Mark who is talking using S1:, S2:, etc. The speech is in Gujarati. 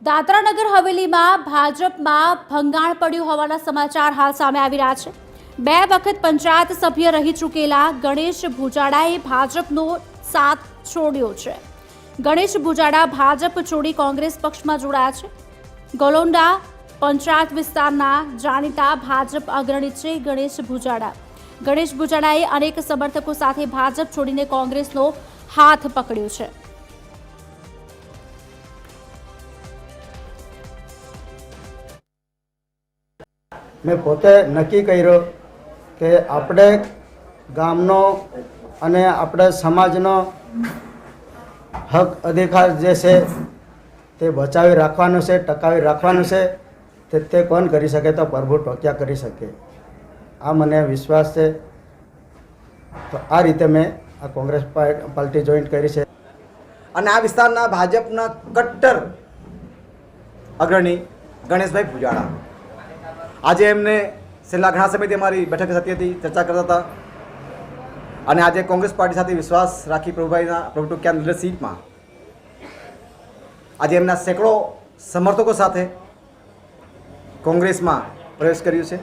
S1: દાદરાનગર હવેલીમાં ભાજપમાં ભંગાણ પડ્યું હોવાના સમાચાર હાલ સામે આવી રહ્યા છે। 2 વખત પંચાયત સભ્ય રહી ચૂકેલા ગણેશ ભુજાડાએ ભાજપનો સાથ છોડ્યો છે। ગણેશ ભુજાડા ભાજપ છોડી કોંગ્રેસ પક્ષમાં જોડાયા છે। ગોલોન્ડા પંચાયત વિસ્તારના જાણીતા ભાજપ અગ્રણી છે ગણેશ ભુજાડાએ અનેક સમર્થકો સાથે ભાજપ છોડીને કોંગ્રેસનો હાથ પકડ્યો છે।
S2: मैं पोते नक्की कर्यो कि આપણે ગામનો અને આપણે સમાજનો હક અધિકાર જે છે તે બચાવી રાખવાનો છે, ટકાવી રાખવાનો છે। તે કોણ કરી શકે તો પ્રભુ ટોકિયા કરી શકે, આ મને વિશ્વાસ છે। તો આ રીતે મેં આ કોંગ્રેસ પાર્ટી જોઈન્ટ કરી છે
S3: અને આ વિસ્તારના ભાજપના કટ્ટર અગ્રણી ગણેશભાઈ ભુજાડા આજે એમને છેલ્લા ઘણા સમયથી અમારી બેઠક થતી હતી, ચર્ચા કરતા હતા અને આજે કોંગ્રેસ પાર્ટી સાથે વિશ્વાસ રાખી પ્રભુભાઈના પ્રભુ ટોકિયા લીડર સીટમાં આજે એમના સેંકડો સમર્થકો સાથે કોંગ્રેસમાં પ્રવેશ કર્યું છે।